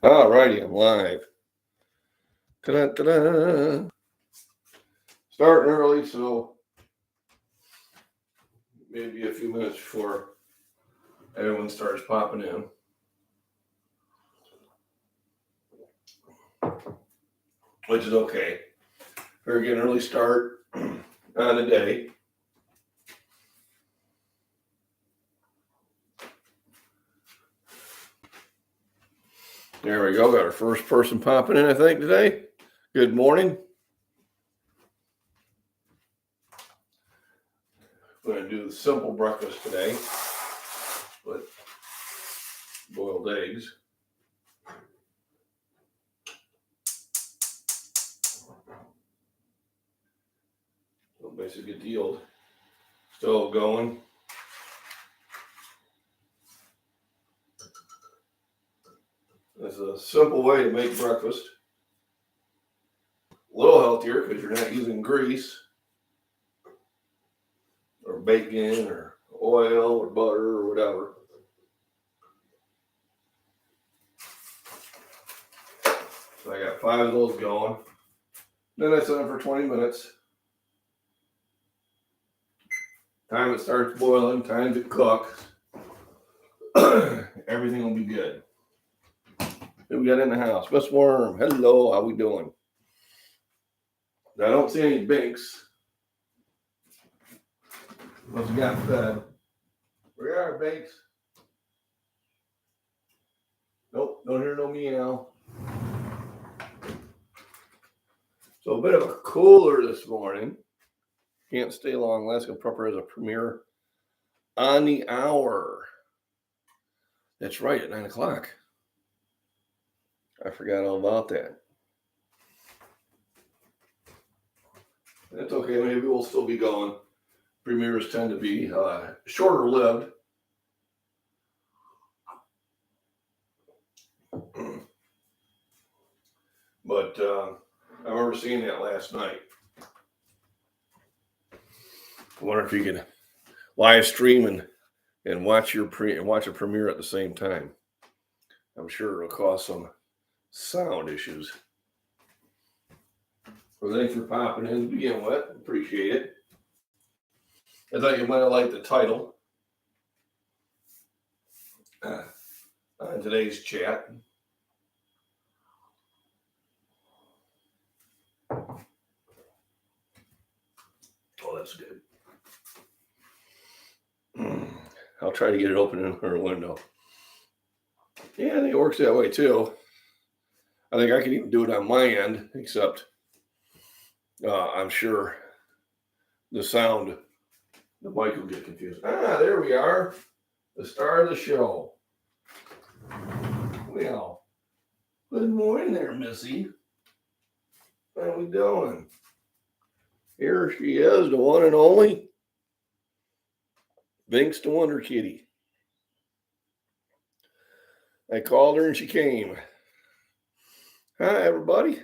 All righty, I'm live. Ta-da, ta-da. Starting early, so maybe a few minutes before everyone starts popping in. Which is okay. We're getting an early start on the day. There we go. Got our first person popping in, I think, today. Good morning. We're going to do the simple breakfast today with boiled eggs. So basically get the old stove going. It's a simple way to make breakfast. A little healthier because you're not using grease or bacon or oil or butter or whatever. So I got 5 of those going. Then I set them for 20 minutes. Time it starts boiling, time it cooks. Everything will be good. Who we got in the house? Miss Worm. Hello, how we doing? I don't see any binks. Unless we got fed. Where are binks? Nope, don't hear no meow. So a bit of a cooler this morning. Can't stay long. Alaska Prepper has a premiere on the hour. That's right, at 9 o'clock. I forgot all about that. That's okay. Maybe we'll still be going. Premieres tend to be shorter lived. But I remember seeing that last night. I wonder if you can live stream and watch a premiere at the same time. I'm sure it'll cause some sound issues. Well, thanks for popping in to begin with. Appreciate it. I thought you might have liked the title on today's chat. Oh, that's good. I'll try to get it open in her window. Yeah, I think it works that way too. I think I can even do it on my end, except I'm sure the sound, the mic will get confused. There we are. The star of the show. Well, good morning there, Missy. How we doing? Here she is, the one and only Binks the Wonder Kitty. I called her and she came. Hi, everybody.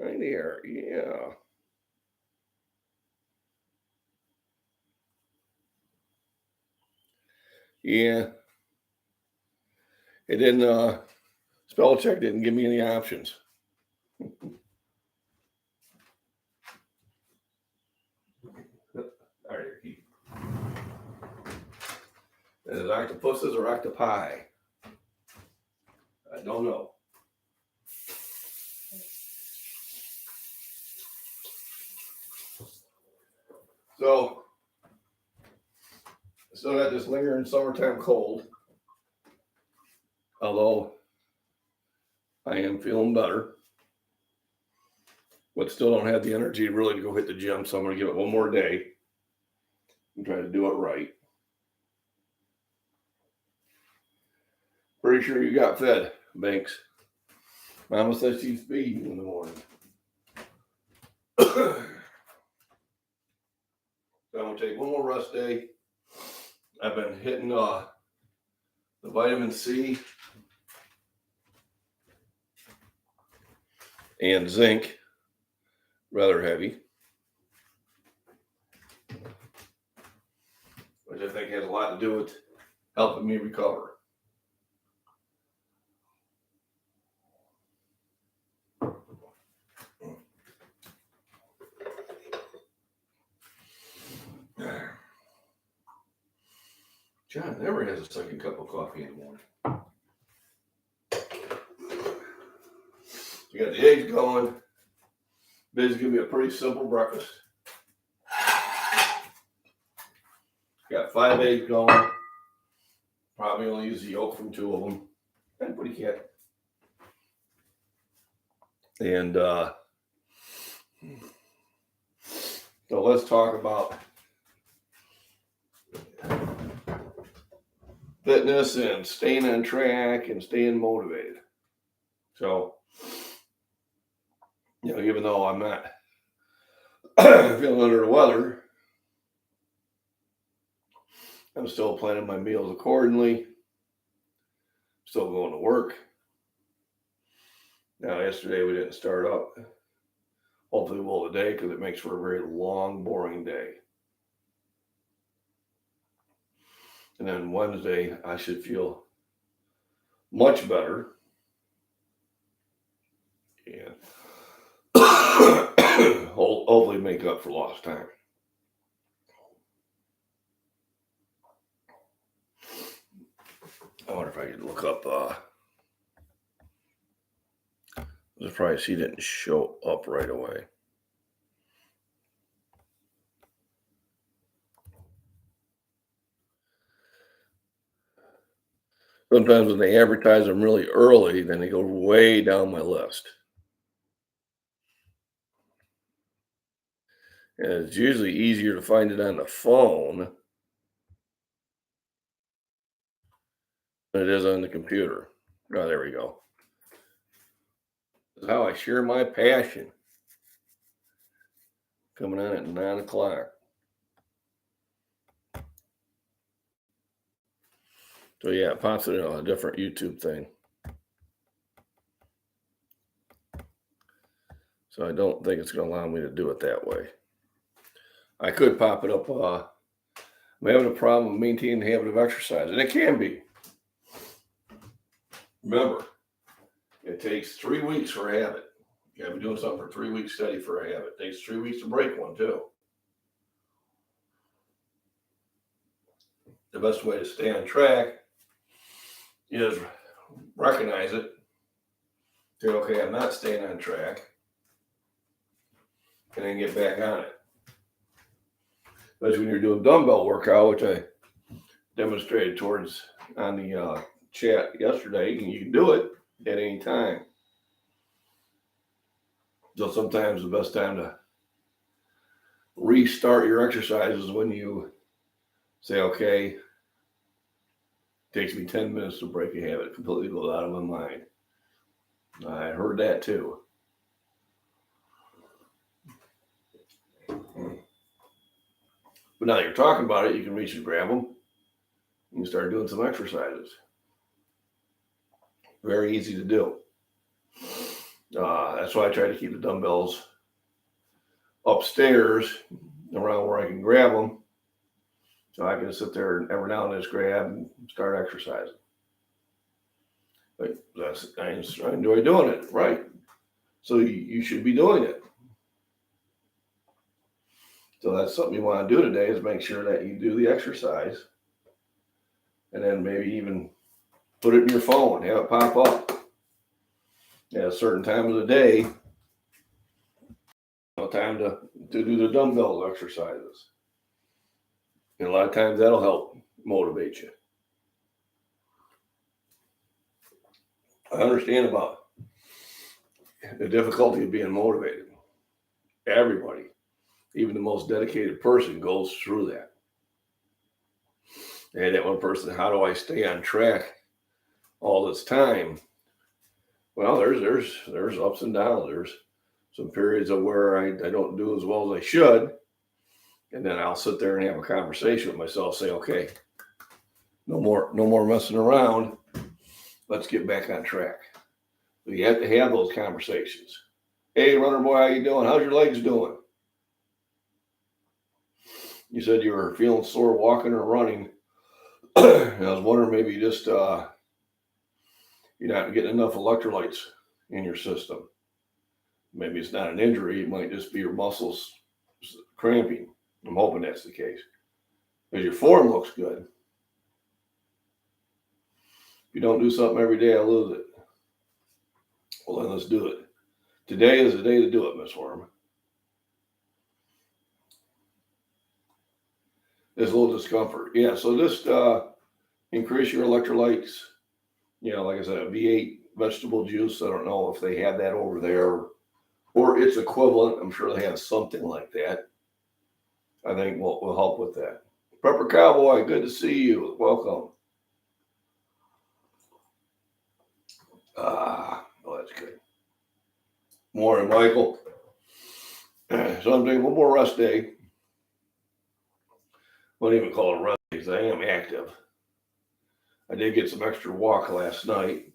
Hi there. Yeah. Yeah. It didn't, spell check didn't give me any options. All right, Keith. Is it octopuses or octopi? I don't know. So, I still got this lingering summertime cold. Although I am feeling better. But still don't have the energy really to go hit the gym. So I'm going to give it one more day and try to do it right. Pretty sure you got fed, Banks. Mama says she's feeding you in the morning. So I'm going to take one more rest day. I've been hitting the vitamin C and zinc rather heavy, which I think has a lot to do with helping me recover. John never has a second cup of coffee in the morning. You got the eggs going. Biz give me a pretty simple breakfast. Got 5 eggs going. Probably only use the yolk from 2 of them. And pretty cat. And so let's talk about fitness and staying on track and staying motivated. So, even though I'm not feeling under the weather, I'm still planning my meals accordingly. Still going to work. Now, yesterday we didn't start up. Hopefully we'll today because it makes for a very long, boring day. And then Wednesday, I should feel much better. And hopefully make up for lost time. I wonder if I could look up. The price he didn't show up right away. Sometimes when they advertise them really early, then they go way down my list. And it's usually easier to find it on the phone than it is on the computer. Oh, there we go. This is how I share my passion. Coming on at 9 o'clock. So yeah, it pops it on a different YouTube thing. So I don't think it's going to allow me to do it that way. I could pop it up. I'm having a problem maintaining the habit of exercise, and it can be. Remember, it takes 3 weeks for a habit. You got to be doing something for 3 weeks steady for a habit. It takes 3 weeks to break one, too. The best way to stay on track is recognize it. Say, okay, I'm not staying on track. And then get back on it. Especially when you're doing dumbbell workout, which I demonstrated towards on the chat yesterday, and you can do it at any time. So sometimes the best time to restart your exercise is when you say, okay, it takes me 10 minutes to break a habit. It completely goes out of my mind. I heard that too. But now that you're talking about it, you can reach and grab them. You can start doing some exercises. Very easy to do. That's why I try to keep the dumbbells upstairs around where I can grab them. So I can sit there and every now and then just grab and start exercising. But I enjoy doing it, right? So you should be doing it. So that's something you want to do today is make sure that you do the exercise. And then maybe even put it in your phone, have it pop up at a certain time of the day. Time to do the dumbbell exercises. And a lot of times that'll help motivate you. I understand about the difficulty of being motivated. Everybody, even the most dedicated person, goes through that. And that one person, how do I stay on track all this time? Well, there's ups and downs. There's some periods of where I don't do as well as I should. And then I'll sit there and have a conversation with myself, say, okay, no more messing around. Let's get back on track. But you have to have those conversations. Hey, runner boy, how you doing? How's your legs doing? You said you were feeling sore walking or running. And I was wondering maybe just you're not getting enough electrolytes in your system. Maybe it's not an injury. It might just be your muscles cramping. I'm hoping that's the case. Because your form looks good. you don't do something every day, I lose it. Well, then let's do it. Today is the day to do it, Miss Worm. There's a little discomfort. Yeah, so just increase your electrolytes. You know, like I said, V8 vegetable juice. I don't know if they have that over there or its equivalent. I'm sure they have something like that. I think will help with that. Pepper Cowboy, good to see you. Welcome. Oh, that's good. Morning, Michael. So I'm doing one more rest day. Wouldn't even call it a rest day because I am active. I did get some extra walk last night.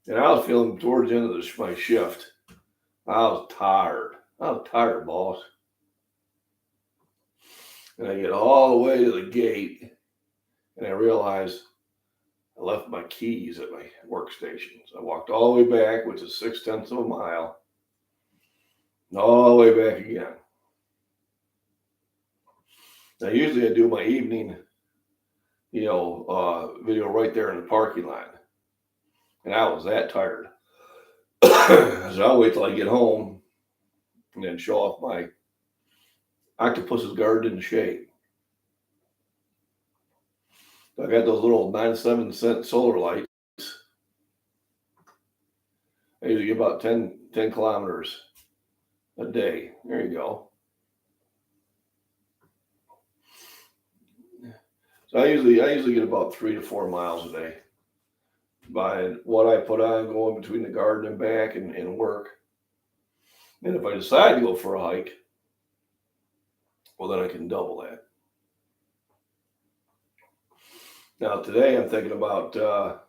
And I was feeling towards the end of my shift. I was tired. Boss. And I get all the way to the gate and I realized I left my keys at my workstation. So I walked all the way back, which is 0.6 of a mile, and all the way back again. Now, usually I do my evening, video right there in the parking lot. And I was that tired. So I'll wait till I get home and then show off my Octopuses garden in the shade. So I got those little 97-cent solar lights. I usually get about 10 kilometers a day. There you go. So I usually get about 3 to 4 miles a day by what I put on going between the garden and back and work. And if I decide to go for a hike, well, then I can double that. Now today I'm thinking about, that's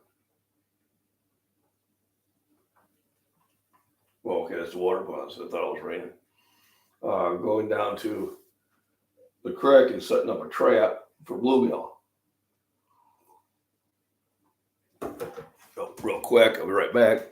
the water ponds. I thought it was raining. Going down to the creek and setting up a trap for bluegill. So real quick, I'll be right back.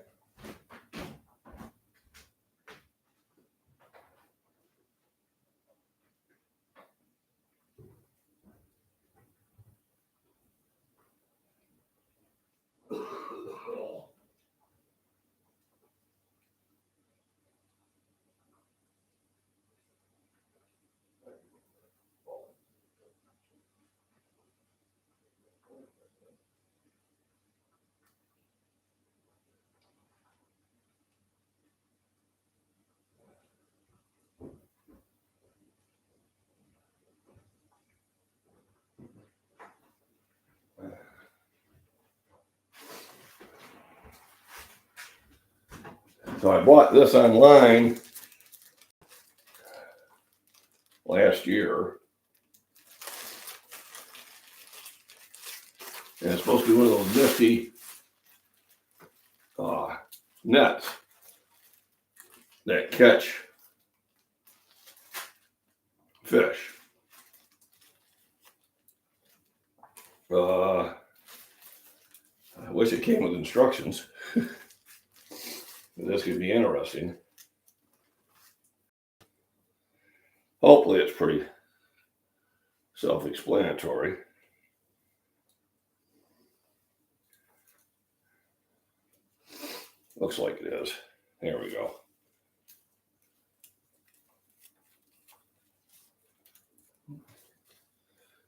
So I bought this online last year. And it's supposed to be one of those nifty nets that catch fish. I wish it came with instructions. This could be interesting. Hopefully it's pretty self-explanatory. Looks like it is. There we go.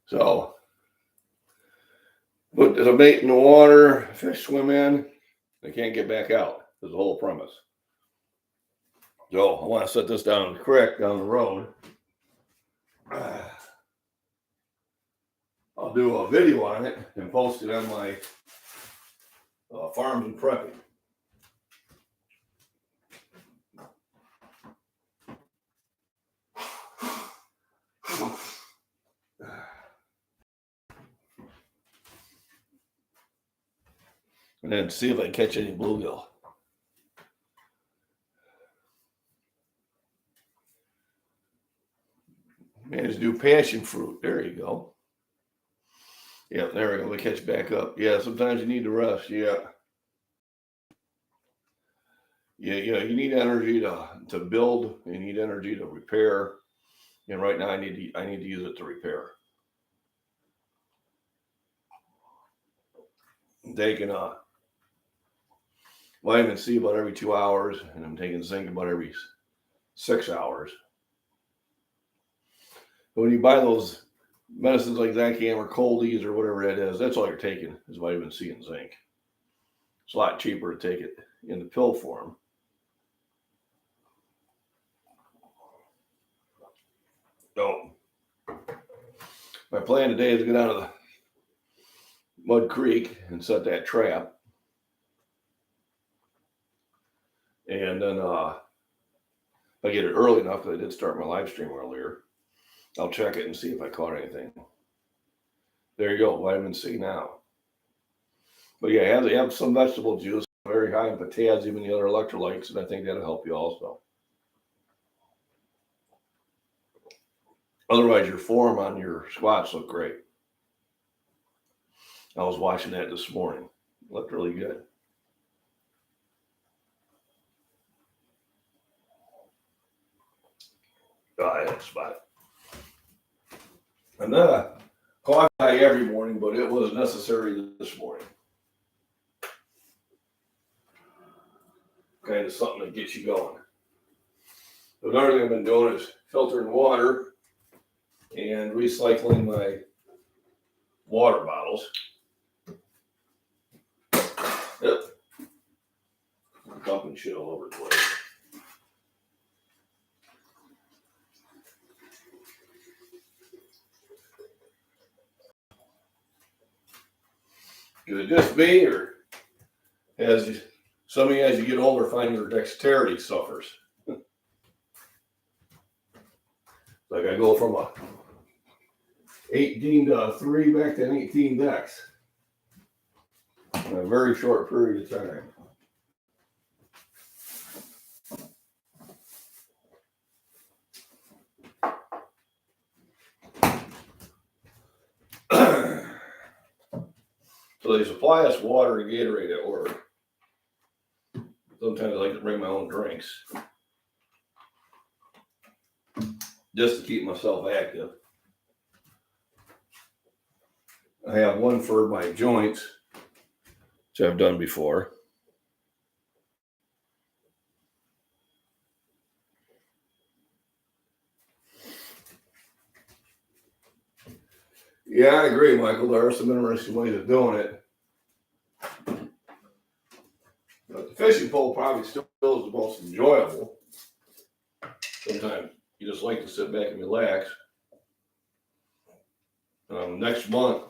So, put the bait in the water, fish swim in, they can't get back out. That's the whole premise. So, I want to set this down in the creek down the road. I'll do a video on it and post it on my Farms and Prepping. And then see if I catch any bluegill. Managed to do passion fruit. There you go. Yeah, there we go. We catch back up. Yeah, sometimes you need to rest. Yeah. You need energy to build. You need energy to repair. And right now, I need to use it to repair. I'm taking vitamin C about every 2 hours, and I'm taking zinc about every 6 hours. But when you buy those medicines like Zycam or Coldies or whatever it is, that's all you're taking is vitamin C and zinc. It's a lot cheaper to take it in the pill form. So my plan today is to get out of the Mud Creek and set that trap. And then if I get it early enough, because I did start my live stream earlier, I'll check it and see if I caught anything. There you go, vitamin C now. But yeah, have some vegetable juice, very high in potassium and the other electrolytes, and I think that'll help you also. Otherwise, your form on your squats look great. I was watching that this morning. It looked really good. Oh, I had a spot. I'm not a coffee guy every morning, but it was necessary this morning. Kind of something that gets you going. Another thing I've been doing is filtering water and recycling my water bottles. Yep. I'm dumping shit all over the place. Could it just be, or as some of you, as you get older, find your dexterity suffers? Like I go from a 18 to a 3 back to an 18 dex in a very short period of time. So they supply us water and Gatorade at work. Sometimes I like to bring my own drinks just to keep myself active. I have one for my joints, which I've done before. Yeah, I agree, Michael. There are some interesting ways of doing it. But the fishing pole probably still is the most enjoyable. Sometimes you just like to sit back and relax. Next month,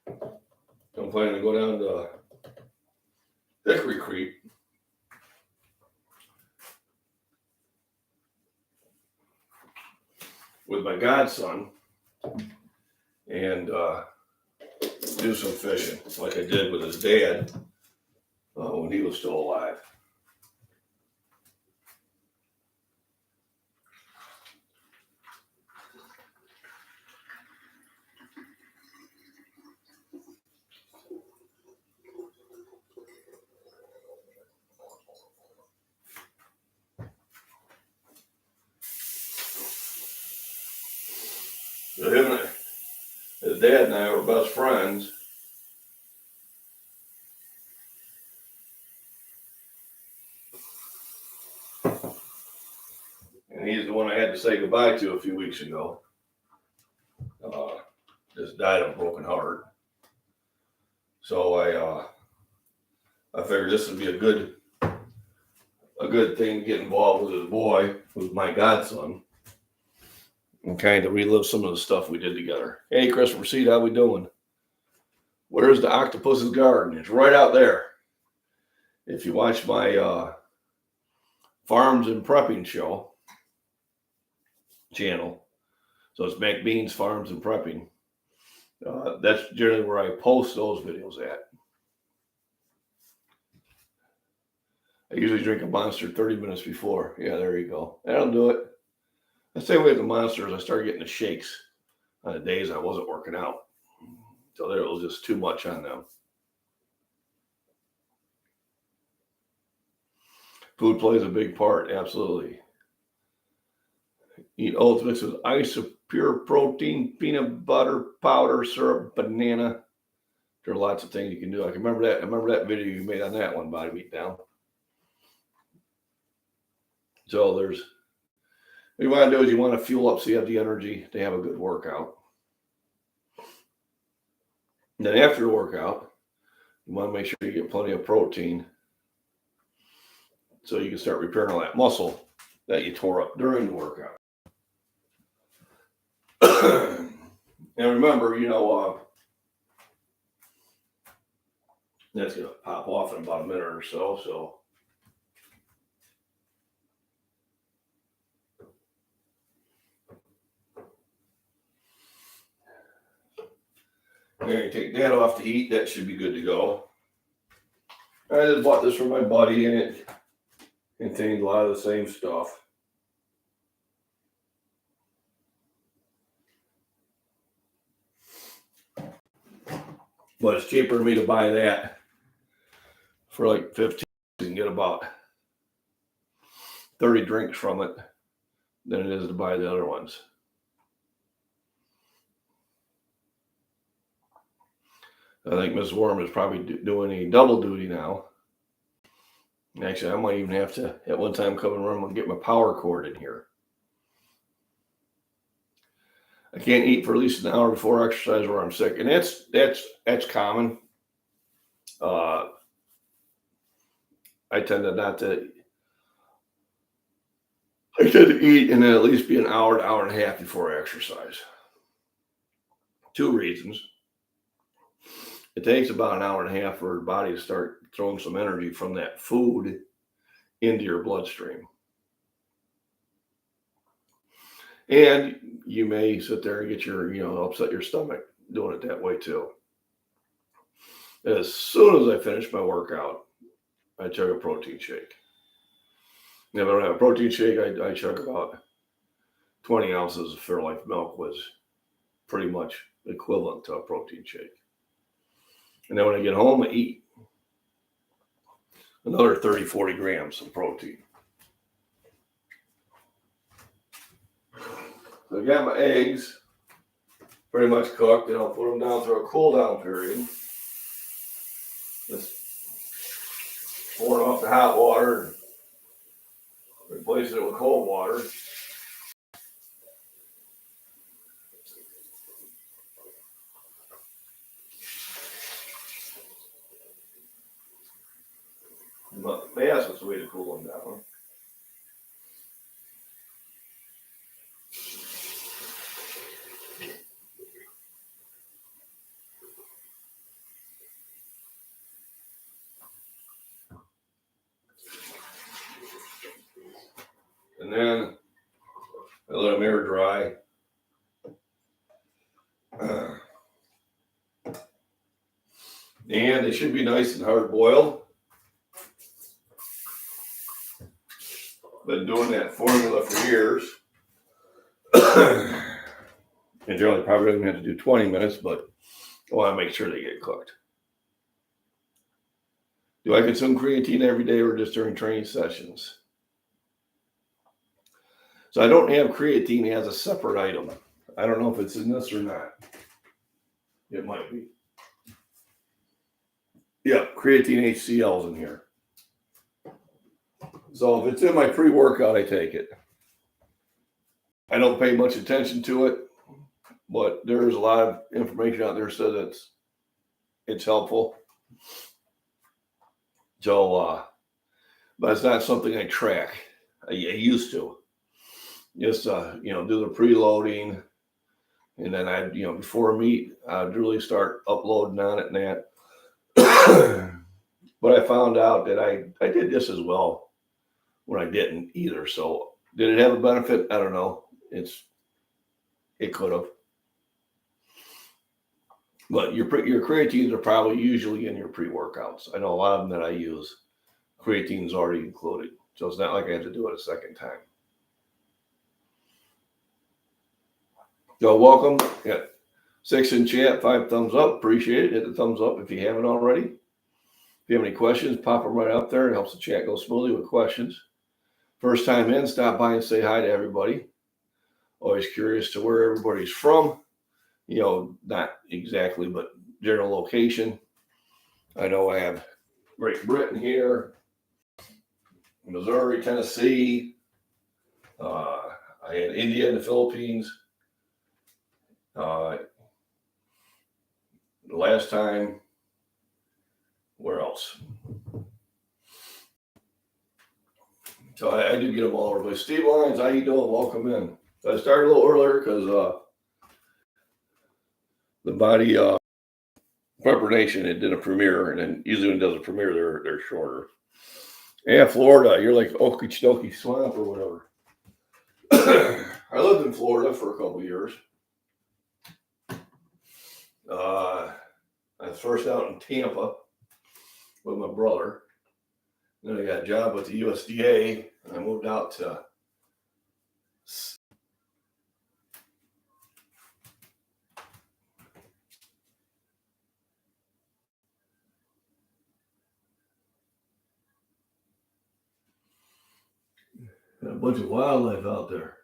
I'm planning to go down to Hickory Creek. With my godson and do some fishing like I did with his dad when he was still alive. So his dad and I were best friends. And he's the one I had to say goodbye to a few weeks ago. Just died of a broken heart. So I figured this would be a good thing to get involved with his boy, who's my godson, and kind of relive some of the stuff we did together. Hey, Christopher Seed, how we doing? Where's the Octopuses garden? It's right out there. If you watch my Farms and Prepping show channel, so it's MacBean's Farms and Prepping. That's generally where I post those videos at. I usually drink a Monster 30 minutes before. Yeah, there you go. That'll do it. I stay away from the Monsters. I started getting the shakes on the days I wasn't working out. So there was just too much on them. Food plays a big part, absolutely. Eat oats mixed with ice of pure protein, peanut butter, powder, syrup, banana. There are lots of things you can do. I can remember that. I remember that video you made on that one, body beat down. So what you want to do is you want to fuel up so you have the energy to have a good workout. And then after the workout, you want to make sure you get plenty of protein so you can start repairing all that muscle that you tore up during the workout. And remember, that's going to pop off in about a minute or so. So there, you take that off to heat. That should be good to go. I just bought this for my buddy, and it contains a lot of the same stuff. But it's cheaper for me to buy that for like 15. You can get about 30 drinks from it than it is to buy the other ones. I think Miss Worm is probably doing a double duty now. Actually, I might even have to at one time come and run and get my power cord in here. I can't eat for at least an hour before exercise or I'm sick, and that's common. I tend to eat and then at least be an hour and a half before I exercise. 2 reasons. It takes about an hour and a half for your body to start throwing some energy from that food into your bloodstream. And you may sit there and get upset your stomach doing it that way too. As soon as I finish my workout, I chug a protein shake. If I don't have a protein shake, I chug about 20 ounces of Fairlife milk, was pretty much equivalent to a protein shake. And then when I get home, I eat another 30, 40 grams of protein. So I got my eggs pretty much cooked, and I'll put them down through a cool down period. Just pour it off the hot water and replace it with cold water. But the fastest way to cool them down. And then I let them air dry. And they should be nice and hard boiled. Been doing that formula for years. And generally probably don't have to do 20 minutes, but I want to make sure they get cooked. Do I consume creatine every day or just during training sessions? So I don't have creatine as a separate item. I don't know if it's in this or not. It might be. Yeah, creatine HCl is in here. So if it's in my pre-workout, I take it. I don't pay much attention to it, but there's a lot of information out there that says it's helpful. So, but it's not something I track. I used to. Just, do the preloading. And then before a meet, I'd really start uploading on it and that. But I found out that I did just as well when I didn't either. So did it have a benefit? I don't know. It could have. But your creatines are probably usually in your pre-workouts. I know a lot of them that I use, creatine is already included. So it's not like I have to do it a second time. So welcome. Yeah. 6 in chat, 5 thumbs up. Appreciate it. Hit the thumbs up if you haven't already. If you have any questions, pop them right up there. It helps the chat go smoothly with questions. First time in, stop by and say hi to everybody. Always curious to where everybody's from. Not exactly, but general location. I know I have Great Britain here, Missouri, Tennessee. I had India and the Philippines. The last time, where else? So I did get them all over the place. Steve Lyons, how you doing? Welcome in. So I started a little earlier because the body Prepper Nation, it did a premiere, and then usually when it does a premiere, they're shorter. Yeah, Florida, you're like Okeechobee Swamp or whatever. I lived in Florida for a couple of years. I was first out in Tampa with my brother. Then I got a job with the USDA, and I moved out to a bunch of wildlife out there.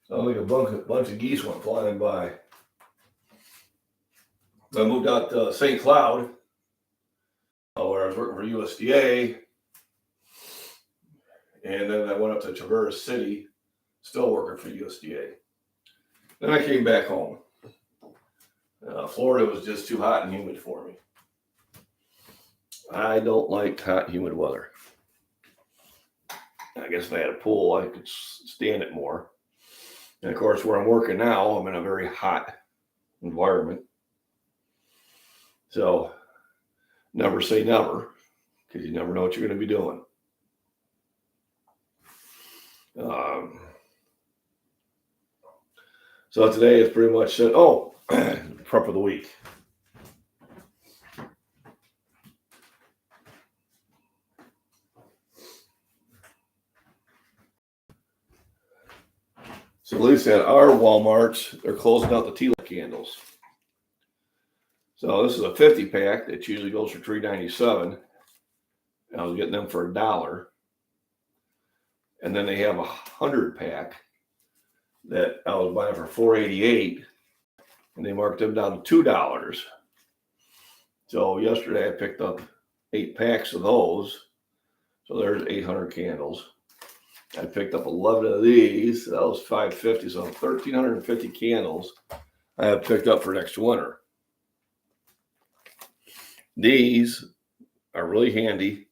Sounds like a bunch of geese went flying by. I moved out to St. Cloud, where I was working for USDA, and then I went up to Traverse City, still working for USDA. Then I came back home. Florida was just too hot and humid for me. I don't like hot, humid weather. I guess if I had a pool, I could stand it more. And of course, where I'm working now, I'm in a very hot environment. So never say never, because you never know what you're going to be doing. So today is pretty much prep of the week. So at least at our Walmarts, they're closing out the tea light candles. So this is a 50 pack that usually goes for $3.97. I was getting them for $1. And then they have a 100 pack that I was buying for $4.88, and they marked them down to $2. So yesterday I picked up 8 packs of those. So there's 800 candles. I picked up 11 of these. That was $5.50. So 1,350 candles I have picked up for next winter. These are really handy.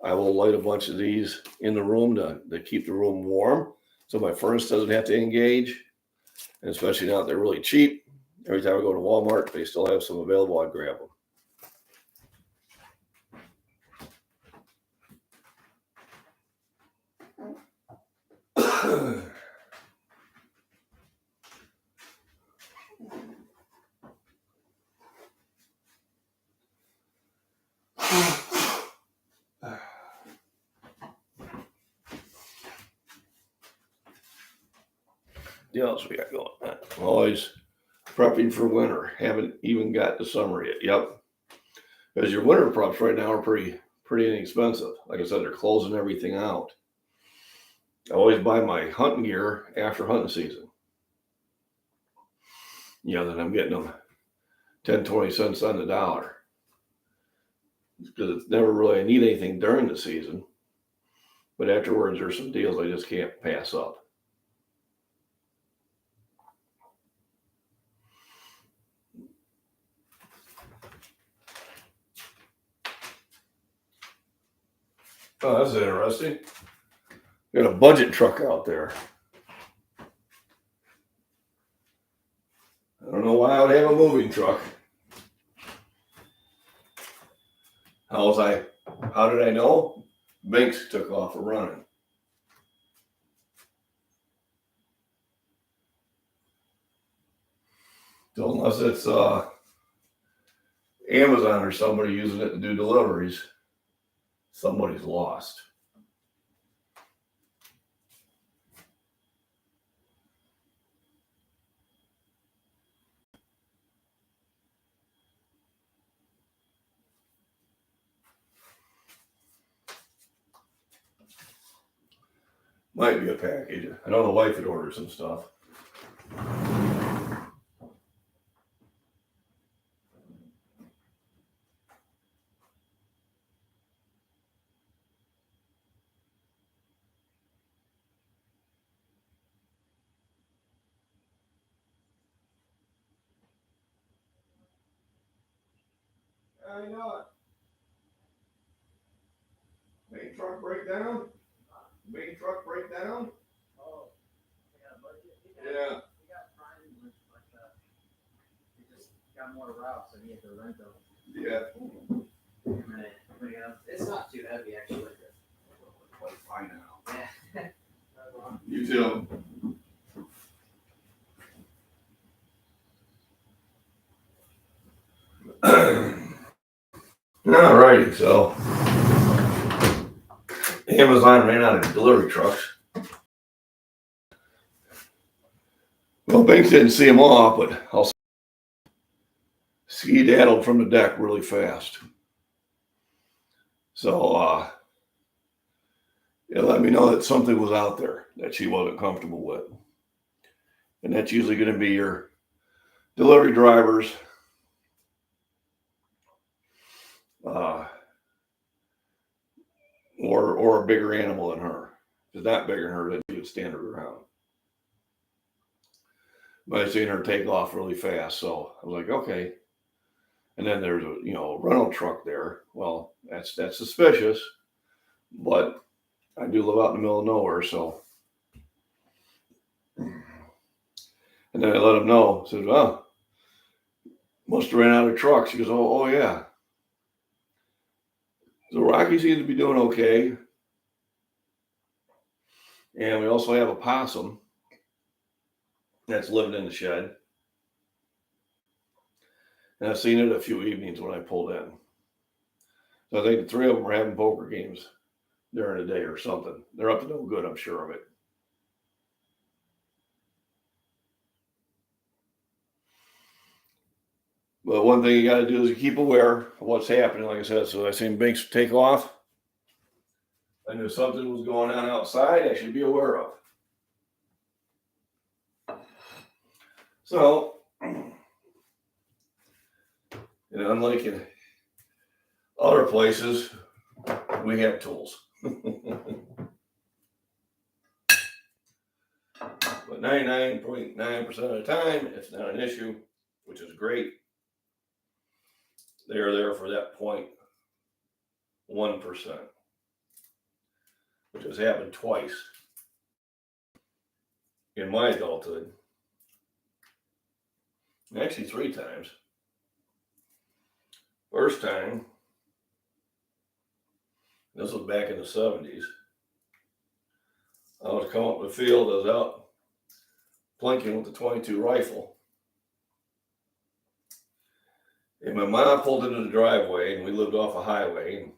I will light a bunch of these in the room to keep the room warm, so my furnace doesn't have to engage. And especially now that they're really cheap, every time I go to Walmart, they still have some available, I grab them. What else we got going? I'm always prepping for winter. Haven't even got to summer yet. Yep. Because your winter preps right now are pretty inexpensive. Like I said, they're closing everything out. I always buy my hunting gear after hunting season. Then I'm getting them 10, 20 cents on the dollar. Because it's never really, I need anything during the season. But afterwards, there's some deals I just can't pass up. Oh, that's interesting. Got a budget truck out there. I don't know why I would have a moving truck. How did I know? Banks took off and running. So unless it's Amazon or somebody using it to do deliveries, somebody's lost. Might be a package. I know the wife had ordered some stuff. find out. Main truck breakdown? Main truck breakdown? Oh, they got a budget? Yeah. We got Prime, which like they just got more routes, so he had to rent them. Yeah. It's not too heavy actually. Quite fine now. Yeah. You too. All righty, so Amazon ran out of delivery trucks. Well, Banks didn't see them off, but I'll ski-daddled from the deck really fast. So it let me know that something was out there that she wasn't comfortable with. And that's usually going to be your delivery drivers, or a bigger animal than her. If it's not bigger than her, then she would stand her ground. But I seen her take off really fast, so I was like, okay. And then there's a rental truck there. Well, that's suspicious, but I do live out in the middle of nowhere, so. And then I let him know. I said, "Oh, must have ran out of trucks." He goes, "Oh yeah." So Rocky seems to be doing okay, and we also have a possum that's living in the shed. And I've seen it a few evenings when I pulled in. So I think the three of them are having poker games during the day or something. They're up to no good, I'm sure of it. But one thing you got to do is you keep aware of what's happening. Like I said, so I seen Binks take off. I knew something was going on outside I should be aware of. So, unlike in other places, we have tools. But 99.9% of the time, it's not an issue, which is great. They are there for that 0.1%, which has happened twice in my adulthood. Actually, 3 times. First time, this was back in the 70s. I was coming up the field, I was out plinking with the 22 rifle. And my mom pulled into the driveway, and we lived off a highway. And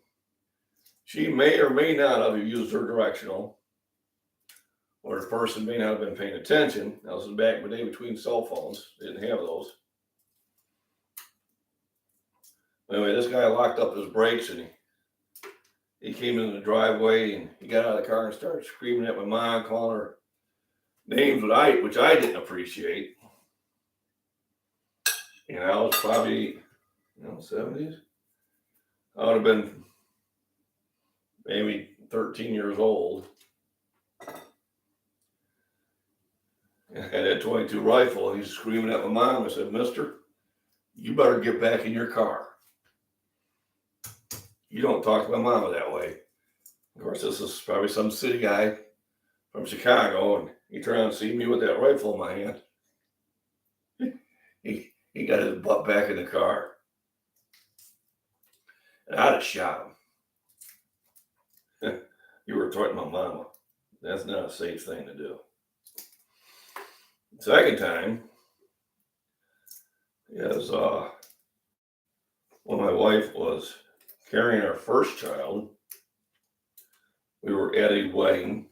she may or may not have used her directional, or the person may not have been paying attention. That was back in the day between cell phones. They didn't have those. Anyway, this guy locked up his brakes, and he came into the driveway, and he got out of the car and started screaming at my mom, calling her names which I didn't appreciate. And I was probably, 70s. I would have been maybe 13 years old. I had that 22 rifle, and he's screaming at my mom. I said, "Mister, you better get back in your car. You don't talk to my mama that way." Of course, this is probably some city guy from Chicago, and he turned around and see me with that rifle in my hand. He got his butt back in the car. And I'd have shot him. You were threatening my mama. That's not a safe thing to do. Second time is when my wife was carrying our first child. We were at a wedding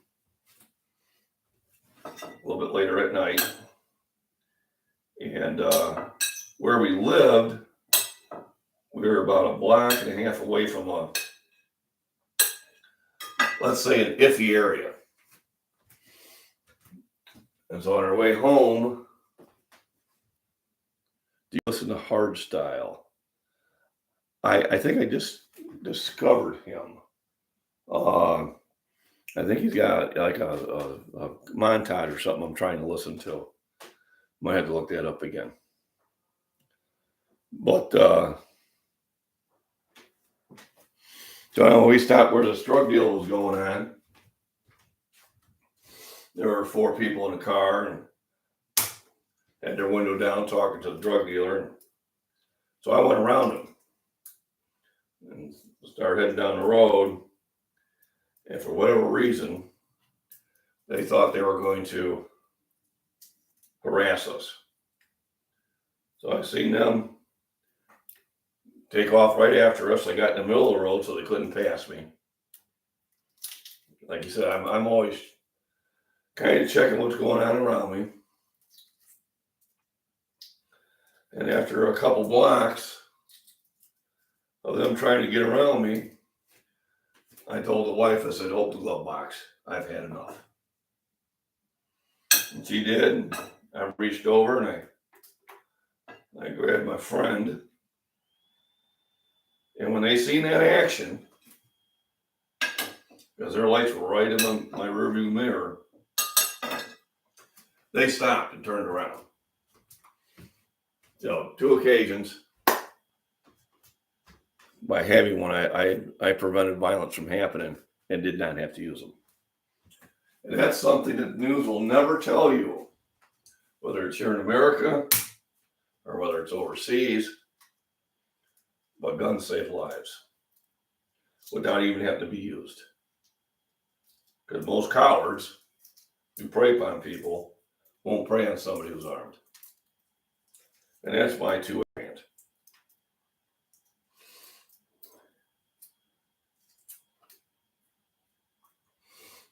a little bit later at night. And where we lived, we were about a block and a half away from let's say, an iffy area. And so on our way home, do you listen to Hardstyle? I think I just discovered him. I think he's got like a montage or something I'm trying to listen to. Might have to look that up again. But So we stopped where this drug deal was going on. There were 4 people in the car and had their window down talking to the drug dealer. So I went around them and started heading down the road. And for whatever reason, they thought they were going to harass us. So I seen them take off right after us. They got in the middle of the road so they couldn't pass me. Like you said, I'm always kind of checking what's going on around me. And after a couple blocks of them trying to get around me, I told the wife, I said, "Open the glove box. I've had enough." And she did. I reached over and I grabbed my friend. And when they seen that action, because their lights were right in my rearview mirror, they stopped and turned around. So 2 occasions, by having one, I prevented violence from happening and did not have to use them. And that's something that the news will never tell you, whether it's here in America or whether it's overseas. But guns save lives without even having to be used. Because most cowards who prey upon people won't prey on somebody who's armed. And that's my 2 cents.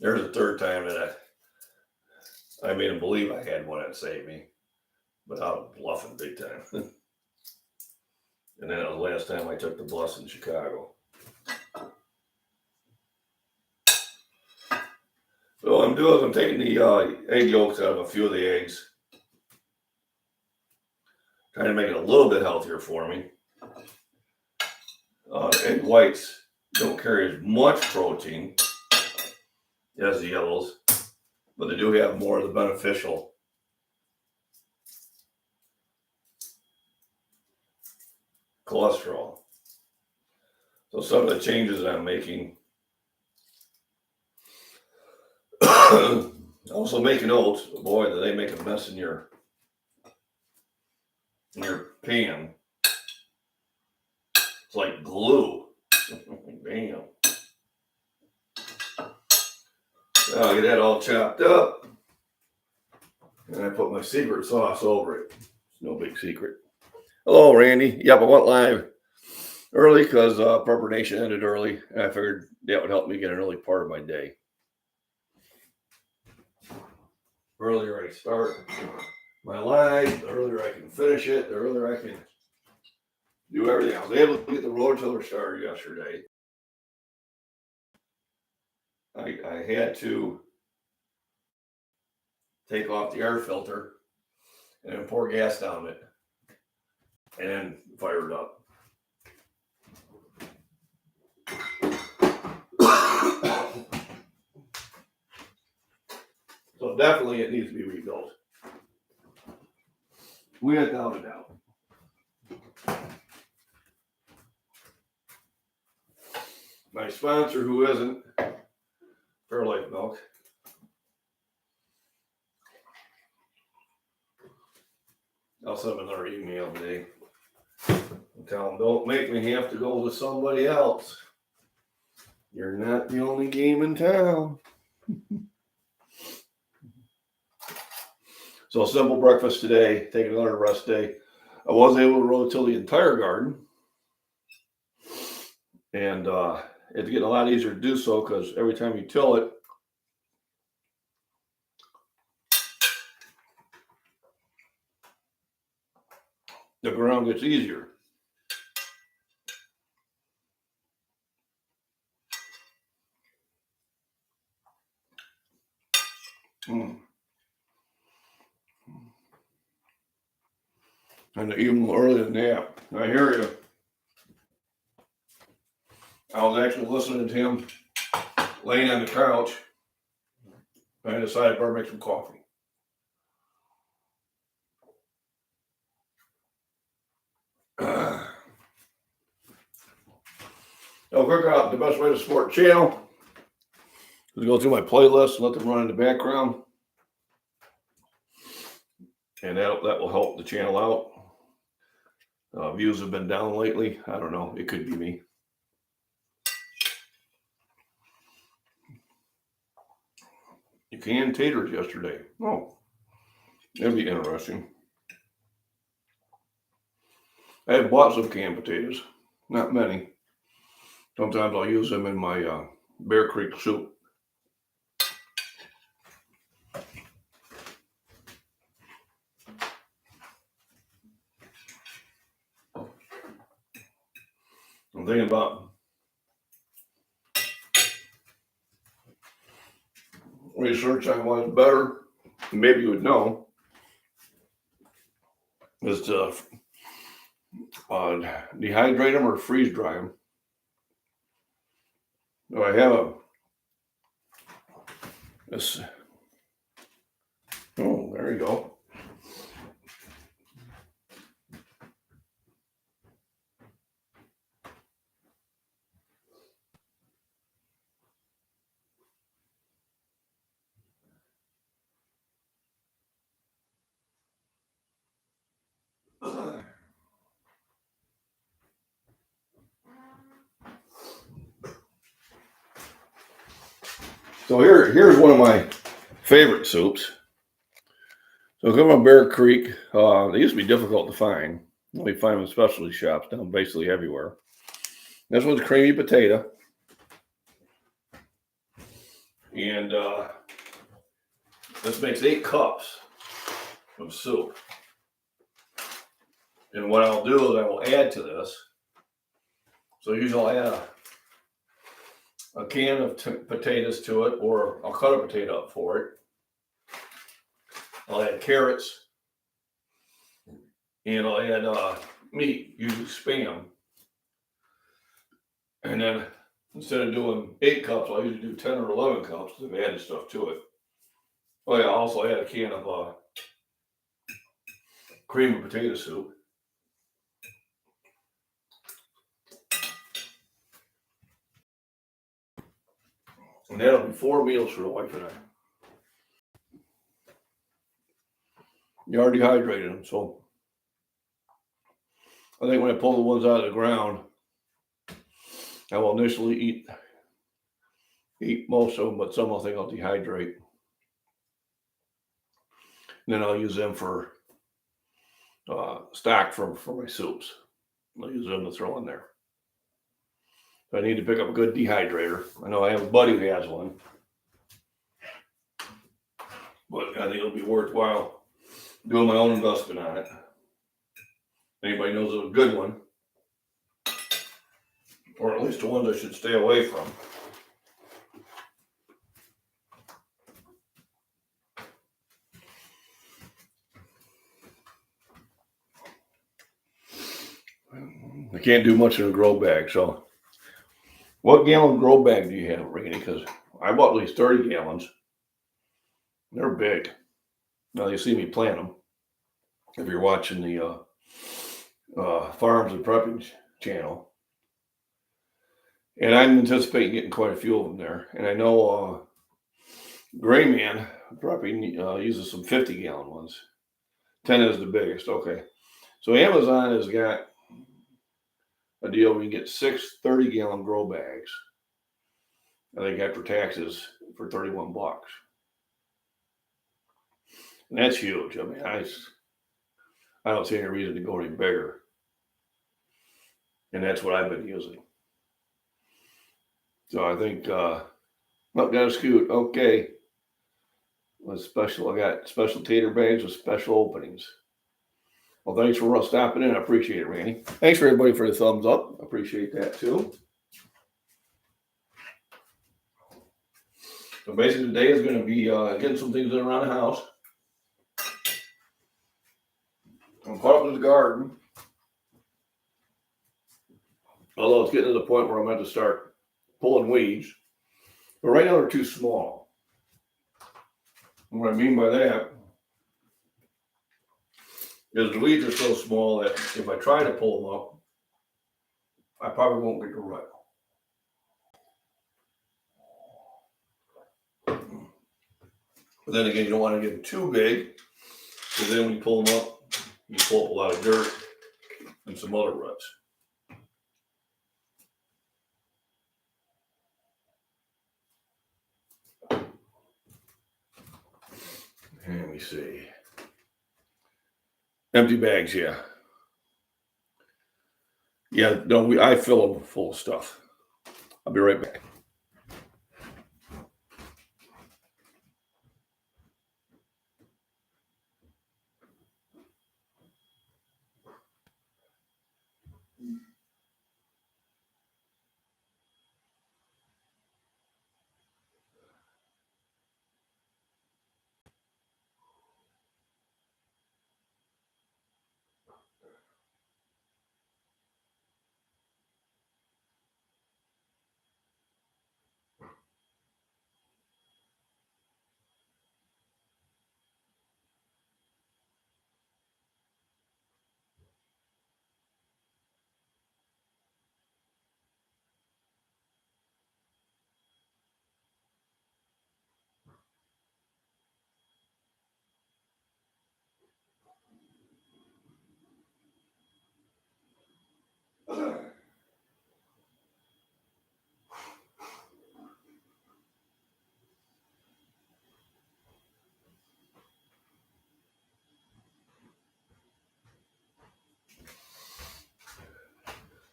There's a 3rd time that I made him believe I had one that saved me, but I was bluffing big time. And then that was the last time I took the bus in Chicago. So what I'm doing is I'm taking the egg yolks out of a few of the eggs, trying to make it a little bit healthier for me. Egg whites don't carry as much protein as the yellows, but they do have more of the beneficial cholesterol. So some of the changes I'm making, also making oats. Boy, do they make a mess in your pan. It's like glue. Bam. So I'll get that all chopped up. And I put my secret sauce over it. It's no big secret. Hello, Randy. Yep, I went live early because preparation ended early. And I figured that would help me get an early part of my day. The earlier I start my live, the earlier I can finish it, the earlier I can do everything. I was able to get the road tiller started yesterday. I had to take off the air filter and then pour gas down it and then fire it up. So definitely it needs to be rebuilt. Without a doubt. My sponsor, who isn't Fairlife Milk, I'll send them another email today and tell them, don't make me have to go to somebody else. You're not the only game in town. So simple breakfast today, taking another rest day. I was able to rototill the entire garden. And it's getting a lot easier to do so because every time you till it, the ground gets easier. And even earlier than that, I hear you. I was actually listening to him laying on the couch. I decided I better make some coffee. I'll figure out the best way to support the channel is go through my playlist and let them run in the background. And that will help the channel out. Views have been down lately. I don't know. It could be me. You canned taters yesterday. Oh, that'd be interesting. I have bought some canned potatoes. Not many. Sometimes I'll use them in my Bear Creek soup. I'm thinking about research on what's better. Maybe you would know. Is to dehydrate them or freeze dry them. So I have this. Oh, there you go. So here's one of my favorite soups. So come on Bear Creek. They used to be difficult to find. We find them in specialty shops now, basically everywhere. This one's creamy potato. And this makes 8 cups of soup. And what I'll do is I will add to this. So usually I'll add a can of potatoes to it, or I'll cut a potato up for it. I'll add carrots. And I'll add meat, usually Spam. And then instead of doing 8 cups, I'll usually do 10 or 11 cups because I've added stuff to it. Oh yeah, I'll also add a can of cream of potato soup. And that'll be 4 meals for the wife and I. You already dehydrated them, so I think when I pull the ones out of the ground, I will initially eat most of them, but some I think I'll dehydrate. And then I'll use them for stock for my soups. I'll use them to throw in there. I need to pick up a good dehydrator. I know I have a buddy who has one, but I think it'll be worthwhile doing my own investment on it. Anybody knows of a good one, or at least the ones I should stay away from. I can't do much in a grow bag, so what gallon grow bag do you have, Rainey? Because I bought at least 30 gallons. They're big. Now you see me plant them. If you're watching the Farms and Prepping channel. And I'm anticipating getting quite a few of them there. And I know Gray Man Prepping uses some 50-gallon ones. 10 is the biggest. Okay. So Amazon has got a deal where you can get 6 30-gallon grow bags. I think after taxes for $31. And that's huge. I mean, I don't see any reason to go any bigger. And that's what I've been using. So I think, got a scoot. Okay. I got special tater bags with special openings. Well, thanks for stopping in. I appreciate it, Randy. Thanks for everybody for the thumbs up. I appreciate that too. So basically today is going to be getting some things done around the house. I'm caught up in the garden. Although it's getting to the point where I'm going to start pulling weeds. But right now they're too small. And what I mean by that is the weeds are so small that if I try to pull them up, I probably won't get the root. But then again, you don't want to get them too big, because then when you pull them up, you pull up a lot of dirt and some other ruts. Let me see. Empty bags, yeah. Yeah, no, I fill them full of stuff. I'll be right back.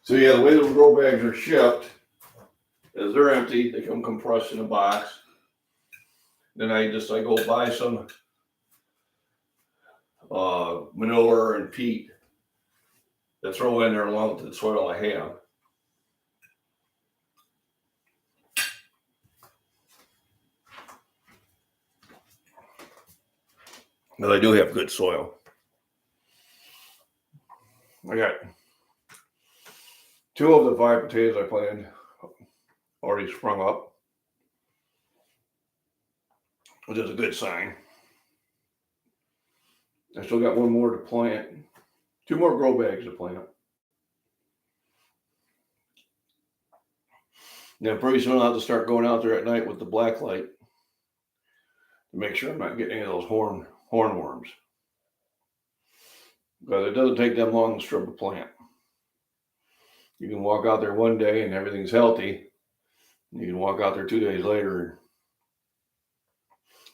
So yeah, the way those grow bags are shipped is they're empty. They come compressed in a box. Then I go buy some manure and peat to throw in there along with the soil I have. But I do have good soil. I got 2 of the 5 potatoes I planted already sprung up, which is a good sign. I still got 1 more to plant, 2 more grow bags to plant. Now pretty soon I'll have to start going out there at night with the black light to make sure I'm not getting any of those hornworms. Because it doesn't take them long to strip a plant. You can walk out there one day and everything's healthy. You can walk out there 2 days later and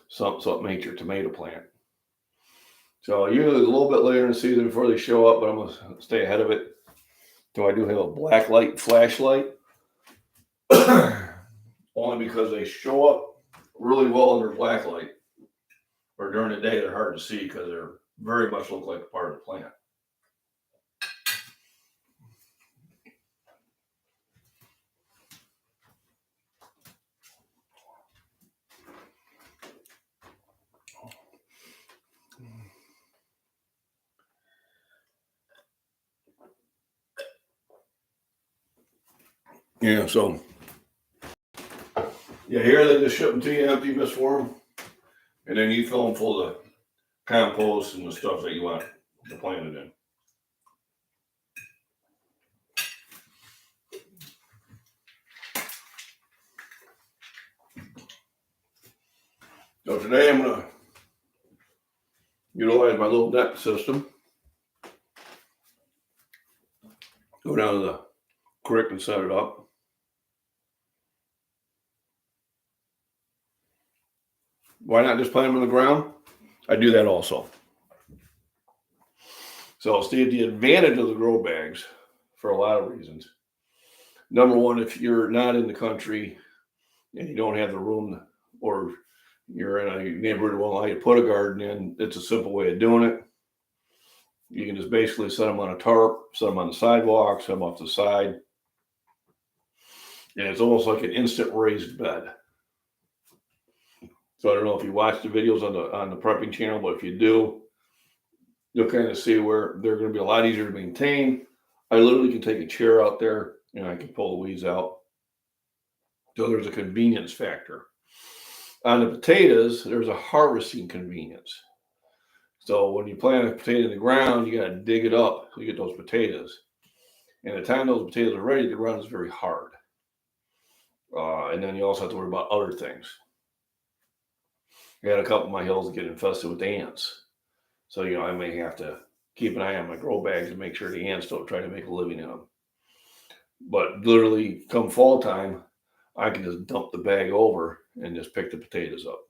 something ate your tomato plant. So usually a little bit later in the season before they show up, but I'm going to stay ahead of it. So I do have a black light flashlight. Only because they show up really well under black light. Or during the day they're hard to see because they're very much look like part of the plant. Yeah, so yeah, here they just ship them to you empty, misform, and then you fill them full of compost and the stuff that you want to plant it in. So today I'm going to utilize my little net system. Go down to the creek and set it up. Why not just plant them in the ground? I do that also. So Steve, the advantage of the grow bags for a lot of reasons. Number one, if you're not in the country and you don't have the room, or you're in a neighborhood where well, you put a garden in, it's a simple way of doing it. You can just basically set them on a tarp, set them on the sidewalk, set them off the side. And it's almost like an instant raised bed. So I don't know if you watch the videos on the prepping channel, but if you do, you'll kind of see where they're going to be a lot easier to maintain. I literally can take a chair out there and I can pull the weeds out. So there's a convenience factor. On the potatoes, there's a harvesting convenience. So when you plant a potato in the ground, you got to dig it up to get those potatoes. And the time those potatoes are ready, the ground is very hard. And then you also have to worry about other things. I had a couple of my hills get infested with ants. So, I may have to keep an eye on my grow bags and make sure the ants don't try to make a living in them. But literally, come fall time, I can just dump the bag over and just pick the potatoes up,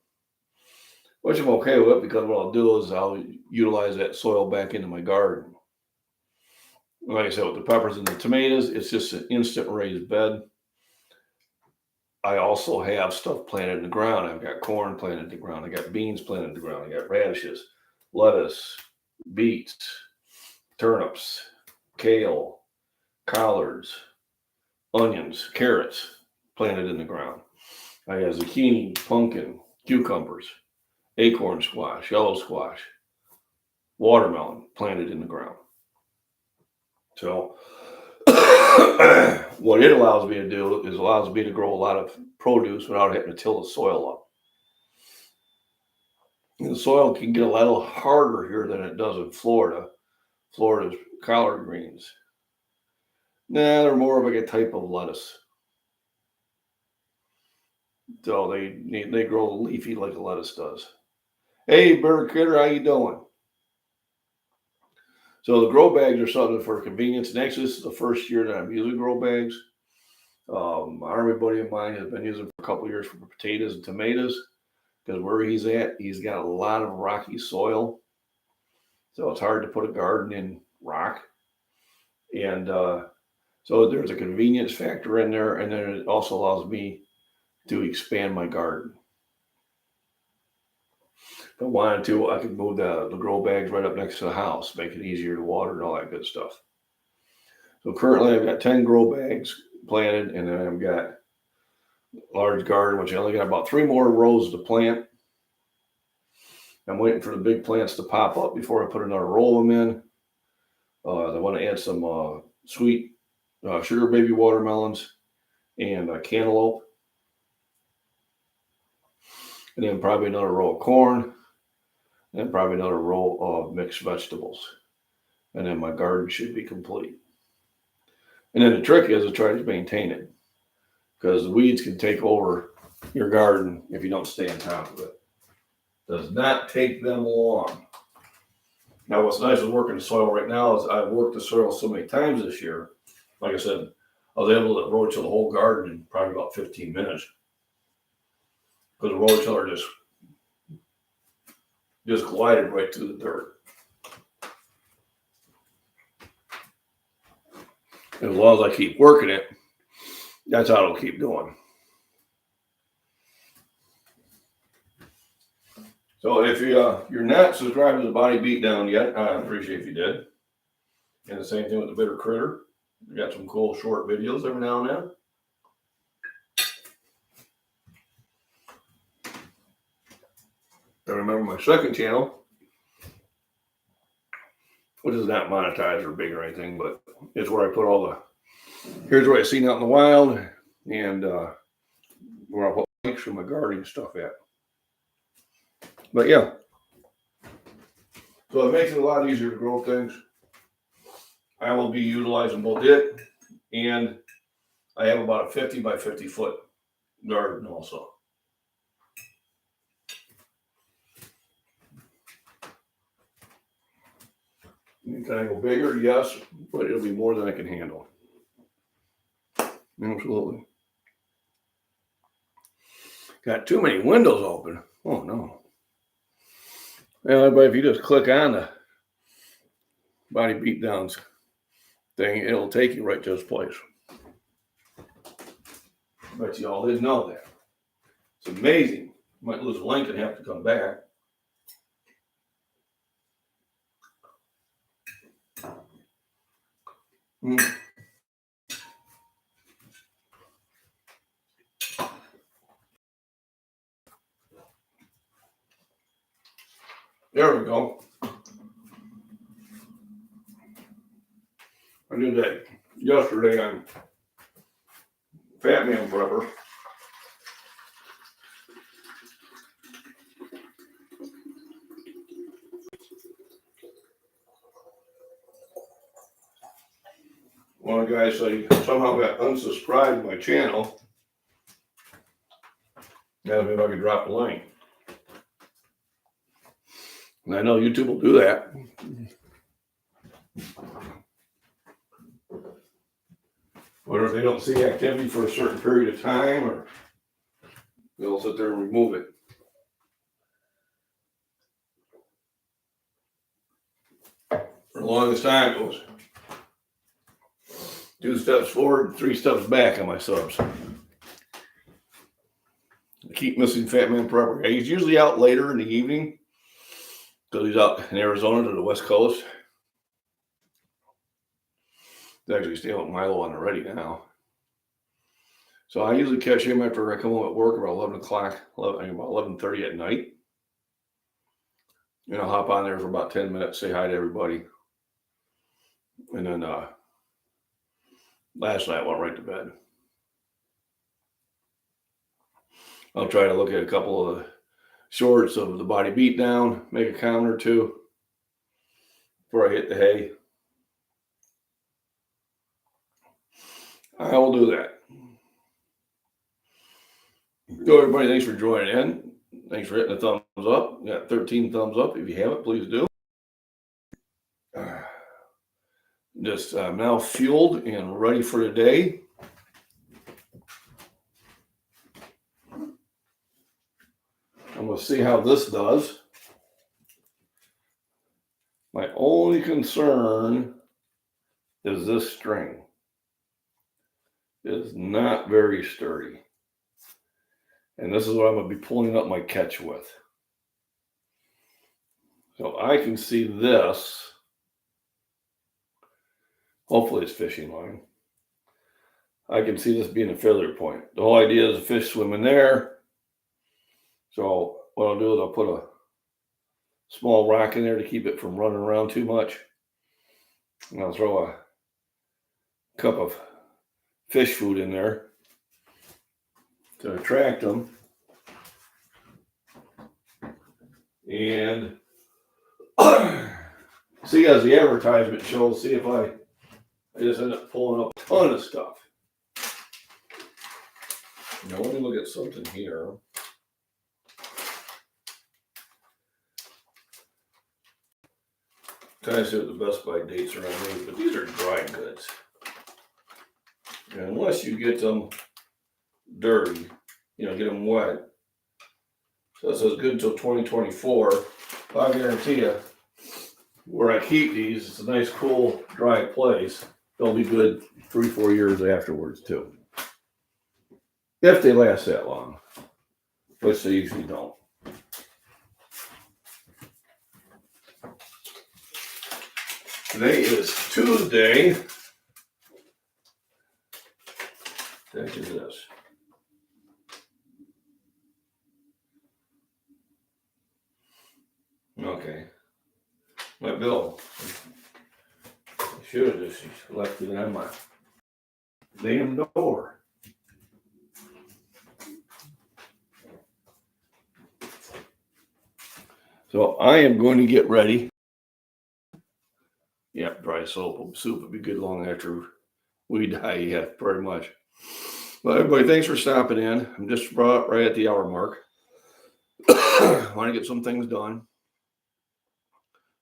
which I'm okay with because what I'll do is I'll utilize that soil back into my garden. Like I said, with the peppers and the tomatoes, it's just an instant raised bed. I also have stuff planted in the ground. I've got corn planted in the ground. I got beans planted in the ground. I got radishes, lettuce, beets, turnips, kale, collards, onions, carrots planted in the ground. I have zucchini, pumpkin, cucumbers, acorn squash, yellow squash, watermelon planted in the ground. So what it allows me to do is allows me to grow a lot of produce without having to till the soil up. And the soil can get a little harder here than it does in Florida. Florida's collard greens. Nah, they're more of like a type of lettuce. So they grow leafy like a lettuce does. Hey, bird critter, how you doing? So the grow bags are something for convenience. Next, this is the first year that I'm using grow bags. Army buddy of mine has been using for a couple of years for potatoes and tomatoes because where he's at, he's got a lot of rocky soil. So it's hard to put a garden in rock. And so there's a convenience factor in there. And then it also allows me to expand my garden. If I wanted to, I could move the grow bags right up next to the house, make it easier to water and all that good stuff. So currently I've got 10 grow bags planted, and then I've got a large garden, which I only got about 3 more rows to plant. I'm waiting for the big plants to pop up before I put another row of them in. I want to add some sweet sugar baby watermelons and cantaloupe. And then probably another row of corn, and probably another row of mixed vegetables. And then my garden should be complete. And then the trick is to try to maintain it, because the weeds can take over your garden if you don't stay on top of it. Does not take them long. Now, what's nice with working the soil right now is I've worked the soil so many times this year. Like I said, I was able to road till the whole garden in probably about 15 minutes. Because the road tiller just glided right through the dirt. And as long as I keep working it, that's how it'll keep going. So if you're not subscribed to the Body Beatdown yet, I appreciate if you did. And the same thing with the Bitter Critter. We got some cool short videos every now and then. I remember my second channel, which is not monetized or big or anything, but it's where I put all here's what I seen out in the wild, and where I put links for my gardening stuff at. But yeah, so it makes it a lot easier to grow things. I will be utilizing both it, and I have about a 50 by 50 foot garden also. Can I go bigger? Yes, but it'll be more than I can handle. Absolutely. Got too many windows open. Oh no. Well, but if you just click on the Body Beatdowns thing, it'll take you right to this place. But y'all didn't know that. It's amazing. Might lose a link and have to come back. There we go. I did that yesterday on Fat Man Prepper. One of the guys said he somehow got unsubscribed to my channel. Asked me if I could drop the link. And I know YouTube will do that. Or if they don't see activity for a certain period of time, or they'll sit there and remove it. For the longest time, it was 2 steps forward, 3 steps back on my subs. I keep missing Fat Man Prepper. He's usually out later in the evening because he's out in Arizona to the West Coast. He's actually staying with Milo on the ready now. So I usually catch him after I come home at work about 11 o'clock, about 11:30 at night. And I'll hop on there for about 10 minutes, say hi to everybody. And then last night I went right to bed. I'll try to look at a couple of shorts of the body beatdown, make a comment or two before I hit the hay. I will do that. So everybody, thanks for joining in. Thanks for hitting the thumbs up. We got 13 thumbs up. If you haven't, please do. Just now fueled and ready for the day. I'm going to see how this does. My only concern is this string. It is not very sturdy. And this is what I'm going to be pulling up my catch with. So I can see this. Hopefully it's fishing line. I can see this being a failure point. The whole idea is a fish swimming there. So what I'll do is I'll put a small rock in there to keep it from running around too much. And I'll throw a cup of fish food in there to attract them. And see, as the advertisement shows, see if I just end up pulling up a ton of stuff. Now let me look at something here. Trying to see what the Best Buy dates are on these, but these are dry goods. And unless you get them dirty, get them wet. So it says good until 2024. I guarantee you, where I keep these, it's a nice, cool, dry place. They'll be good 3-4 years afterwards too. If they last that long, which they usually don't. Today is Tuesday. What is this? Okay. My bill. I should have just left it on my damn door. So I am going to get ready. Yeah, dry soup would be good long after we die. Yeah, pretty much. Well, everybody, thanks for stopping in. I'm just right at the hour mark. I want to get some things done.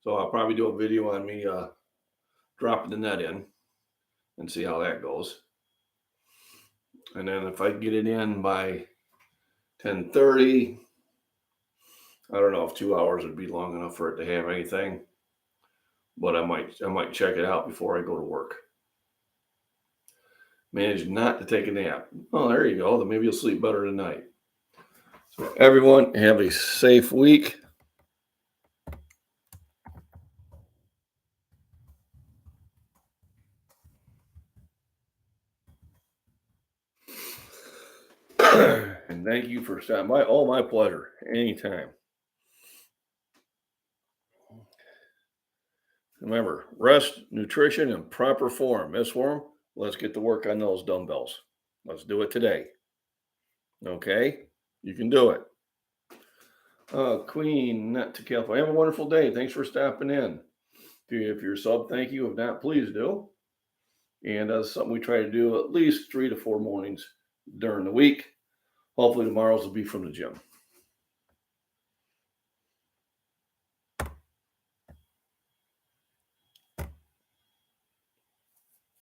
So I'll probably do a video on me dropping the net in and see how that goes. And then if I get it in by 10:30, I don't know if 2 hours would be long enough for it to have anything, but I might check it out before I go to work. Manage not to take a nap. Oh, there you go. Then maybe you'll sleep better tonight. So everyone, have a safe week. And thank you for stopping by. Oh, my pleasure. Anytime. Remember, rest, nutrition, and proper form. Miss Form, let's get to work on those dumbbells. Let's do it today. Okay? You can do it. Queen, not to California. Have a wonderful day. Thanks for stopping in. If you're a sub, thank you. If not, please do. And that's something we try to do at least 3 to 4 mornings during the week. Hopefully tomorrow's will be from the gym.